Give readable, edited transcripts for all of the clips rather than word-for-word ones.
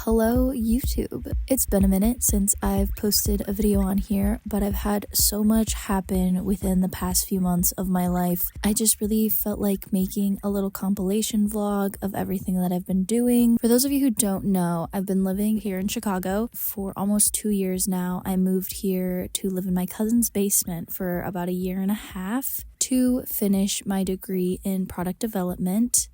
Hello YouTube. It's been a minute since I've posted a video on here, but I've had so much happen within the past few months of my life. I just really felt like making a little compilation vlog of everything that I've been doing. For those of you who don't know, I've been living here in Chicago for almost 2 years now. I moved here to live in my cousin's basement for about a year and a half to finish my degree in product development.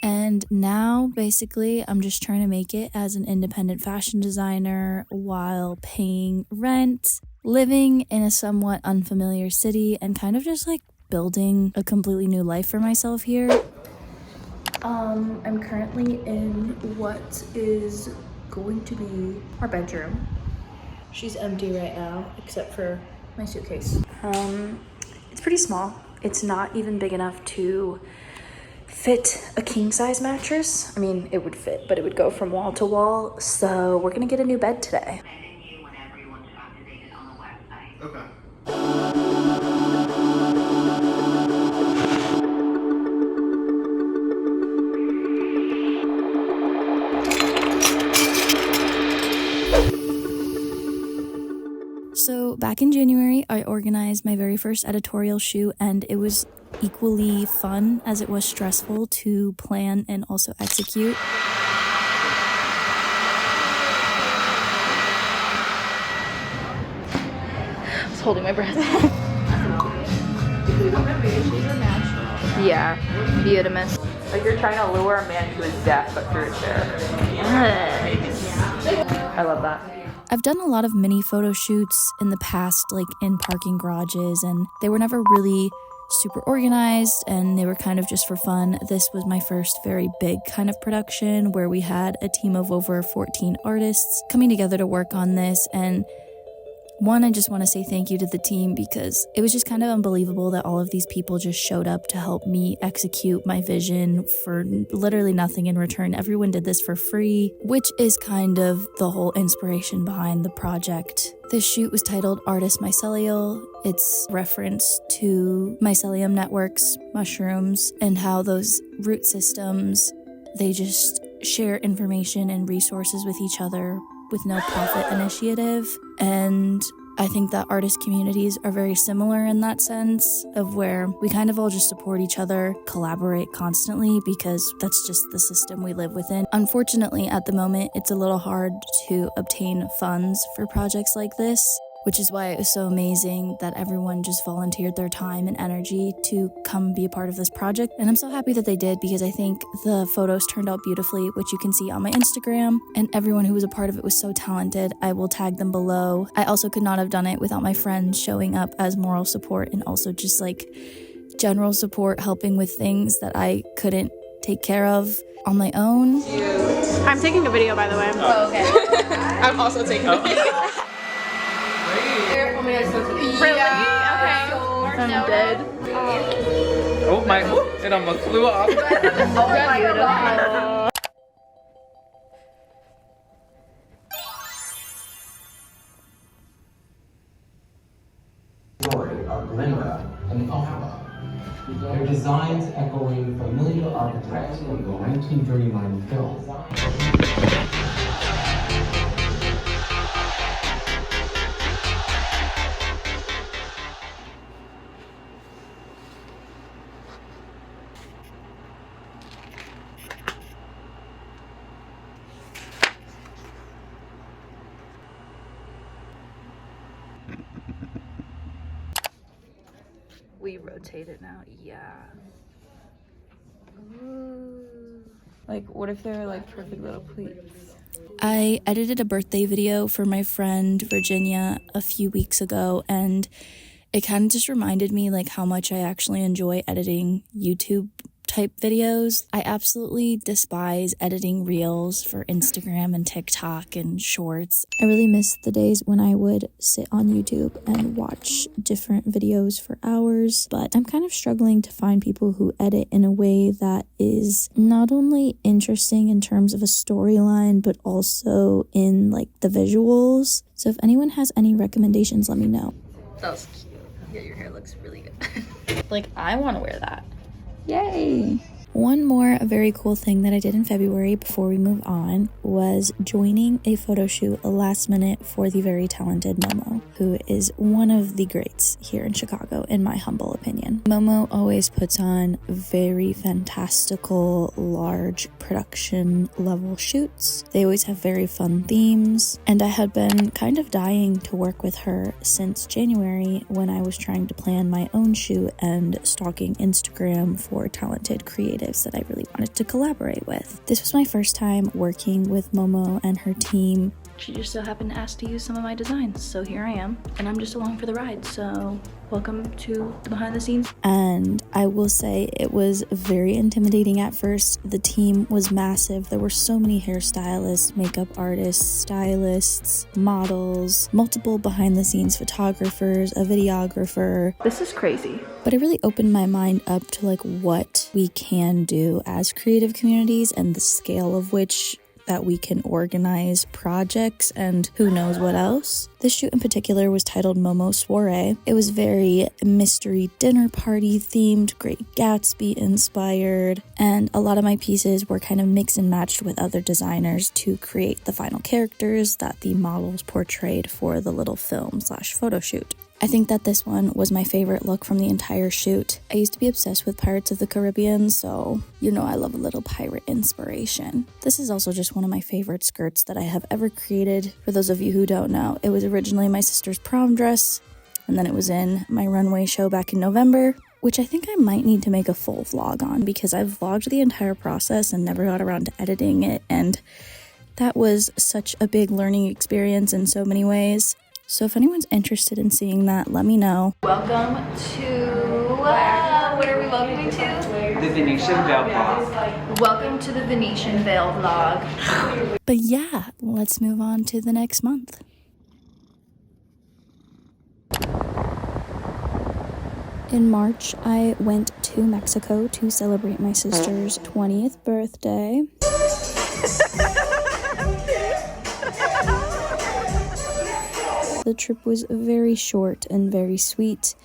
And now, basically, I'm just trying to make it as an independent fashion designer while paying rent, living in a somewhat unfamiliar city, and kind of just like building a completely new life for myself here. I'm currently in what is going to be our bedroom. She's empty right now, except for my suitcase. It's pretty small. It's not even big enough to fit a king-size mattress. I mean, it would fit, but it would go from wall to wall. So we're gonna get a new bed today. Okay. So back in January, I organized my very first editorial shoot, and it was equally fun as it was stressful to plan and also execute. I was holding my breath. Yeah, beautimous. Like you're trying to lure a man to his death, but through his hair. I love that. I've done a lot of mini photo shoots in the past, like in parking garages, and they were never really super organized and they were kind of just for fun. This was my first very big kind of production where we had a team of over 14 artists coming together to work on this. And one, I just want to say thank you to the team because it was just kind of unbelievable that all of these people just showed up to help me execute my vision for literally nothing in return. Everyone did this for free, which is kind of the whole inspiration behind the project. This shoot was titled Artist Mycelial. It's reference to mycelium networks, mushrooms, and how those root systems, they just share information and resources with each other with no profit initiative. And I think that artist communities are very similar in that sense of where we kind of all just support each other, collaborate constantly because that's just the system we live within. Unfortunately, at the moment, it's a little hard to obtain funds for projects like this, which is why it was so amazing that everyone just volunteered their time and energy to come be a part of this project. And I'm so happy that they did because I think the photos turned out beautifully, which you can see on my Instagram, and everyone who was a part of it was so talented. I will tag them below. I also could not have done it without my friends showing up as moral support and also just like general support, helping with things that I couldn't take care of on my own. I'm taking a video, by the way. Oh, okay. I'm also taking a video. Really? Okay. I'm dead. Oh my, and I'm a flew off. Oh my god. Story of Linda and Alpha. Their designs echoing familiar architects from the 1939 film. We rotate it now, yeah. Ooh. Like, what if they're like perfect little pleats? I edited a birthday video for my friend Virginia a few weeks ago, and it kind of just reminded me like how much I actually enjoy editing YouTube type videos. I absolutely despise editing reels for Instagram and TikTok and shorts. I really miss the days when I would sit on YouTube and watch different videos for hours, but I'm kind of struggling to find people who edit in a way that is not only interesting in terms of a storyline, but also in like the visuals. So if anyone has any recommendations, let me know. That was cute. Yeah, your hair looks really good. Like, I want to wear that. Yay! One more very cool thing that I did in February before we move on was joining a photo shoot last minute for the very talented Momo, who is one of the greats here in Chicago, in my humble opinion. Momo always puts on very fantastical, large production level shoots. They always have very fun themes, and I had been kind of dying to work with her since January when I was trying to plan my own shoot and stalking Instagram for talented creatives that I really wanted to collaborate with. This was my first time working with Momo and her team. She just so happened to ask to use some of my designs, so here I am, and I'm just along for the ride, so welcome to the behind the scenes. And I will say it was very intimidating at first. The team was massive. There were so many hairstylists, makeup artists, stylists, models, multiple behind the scenes photographers, a videographer. This is crazy. But it really opened my mind up to like what we can do as creative communities and the scale of which that we can organize projects and who knows what else. This shoot in particular was titled Momo Soiree. It was very mystery dinner party themed, Great Gatsby inspired, and a lot of my pieces were kind of mixed and matched with other designers to create the final characters that the models portrayed for the little film/photo shoot. I think that this one was my favorite look from the entire shoot. I used to be obsessed with Pirates of the Caribbean, so you know I love a little pirate inspiration. This is also just one of my favorite skirts that I have ever created. For those of you who don't know, it was originally my sister's prom dress, and then it was in my runway show back in November, which I think I might need to make a full vlog on because I've vlogged the entire process and never got around to editing it, and that was such a big learning experience in so many ways. So if anyone's interested in seeing that, let me know. Welcome to, what are we welcoming to? The Venetian Veil vlog. Welcome to the Venetian Veil vlog. But yeah, let's move on to the next month. In March, I went to Mexico to celebrate my sister's 20th birthday. The trip was very short and very sweet,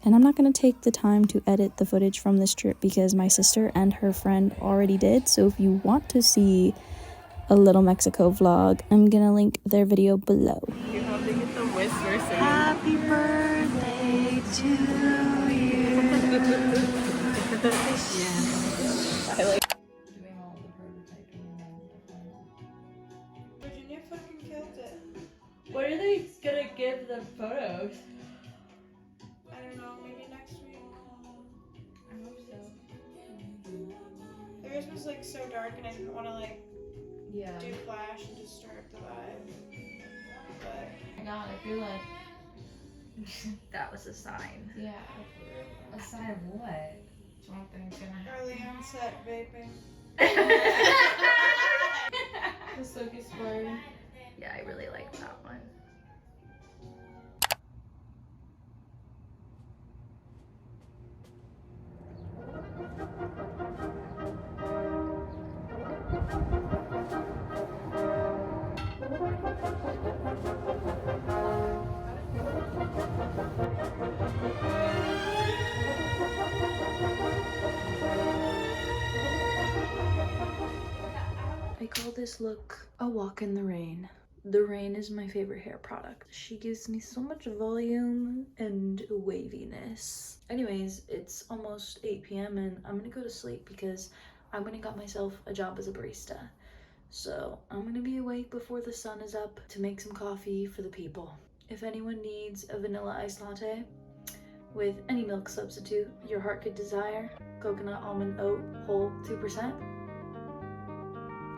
and I'm not going to take the time to edit the footage from this trip because my sister and her friend already did. So if you want to see a little Mexico vlog, I'm going to link their video below. You have to get the whispers. Happy birthday to you. I like. Virginia fucking killed it. What are they gonna give the photos? I don't know, maybe next week. I hope so. Theirs was like so dark and I didn't want to like Yeah. do flash and disturb the vibe. But Oh my god, I feel like that was a sign. Yeah. A sign of what? Something's gonna happen. early onset vaping. The silky spray. Yeah, I really like that one. I call this look a walk in the rain. The rain is my favorite hair product. She gives me so much volume and waviness. Anyways, it's almost 8 p.m. and I'm gonna go to sleep because I'm gonna got myself a job as a barista. So I'm gonna be awake before the sun is up to make some coffee for the people. If anyone needs a vanilla iced latte with any milk substitute your heart could desire, coconut, almond, oat, whole, 2%,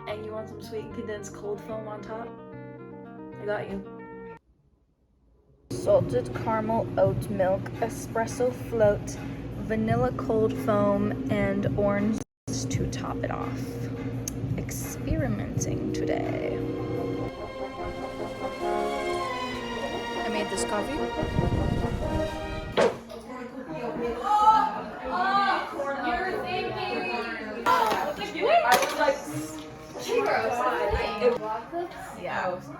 and you want some sweet and condensed cold foam on top, I got you. Salted caramel oat milk, espresso float, vanilla cold foam, and orange to top it off. Experimenting today. I made this coffee.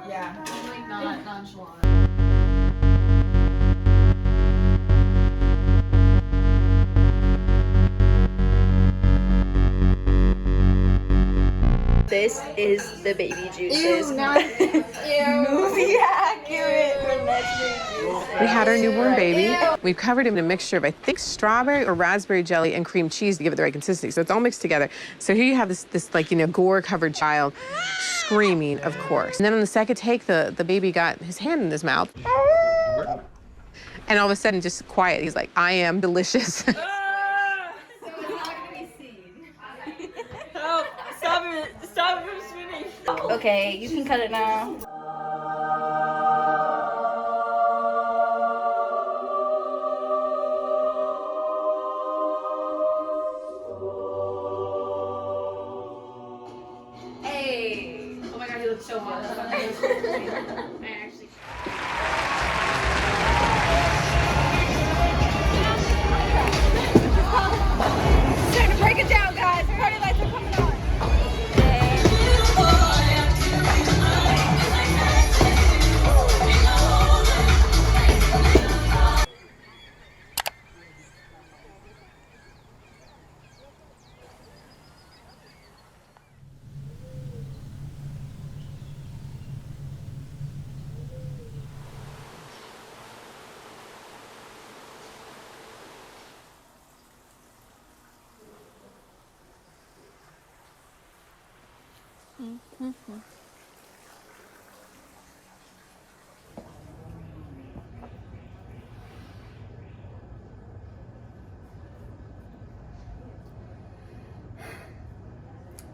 Yeah. Like not nonchalant. This is the baby juices. Ew, not Movie accurate for next We had our newborn baby. We've covered him in a mixture of, I think, strawberry or raspberry jelly and cream cheese to give it the right consistency. So it's all mixed together. So here you have this like, you know, gore-covered child screaming, of course. And then on the second take, the baby got his hand in his mouth. And all of a sudden, just quiet. He's like, I am delicious. Stop it from spinning. Okay, you can cut it now. Hey! Oh my god, he looks so hot. I actually. It's time to break it down, guys. Party lights are coming on.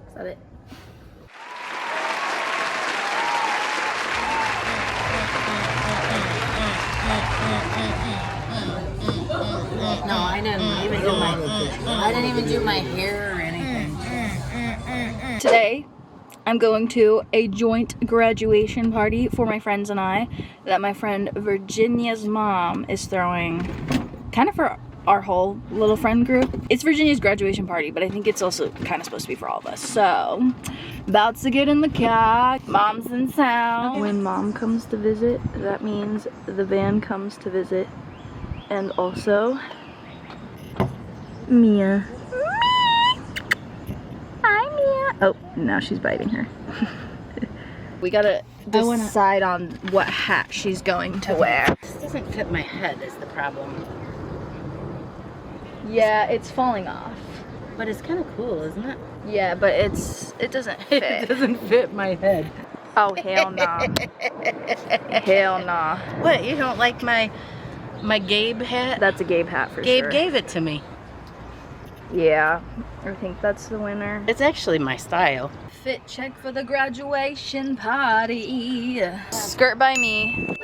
Is that it? No, I didn't even do my hair or anything. Today, I'm going to a joint graduation party for my friends and I that my friend Virginia's mom is throwing, kind of for our whole little friend group. It's Virginia's graduation party, but I think it's also kind of supposed to be for all of us. So, about to get in the car. Mom's in town. When mom comes to visit, that means the van comes to visit. And also, Mia. Hi, Mia. Oh, now she's biting her. We gotta decide on what hat she's going to wear. This doesn't fit my head is the problem. Yeah, it's falling off. But it's kind of cool, isn't it? Yeah, but it doesn't fit. It doesn't fit my head. Oh, hell nah. Hell nah. What, you don't like my Gabe hat? That's a Gabe hat for Gabe sure. gave it to me. Yeah, I think that's the winner. It's actually my style. Fit check for the graduation party. Skirt by me.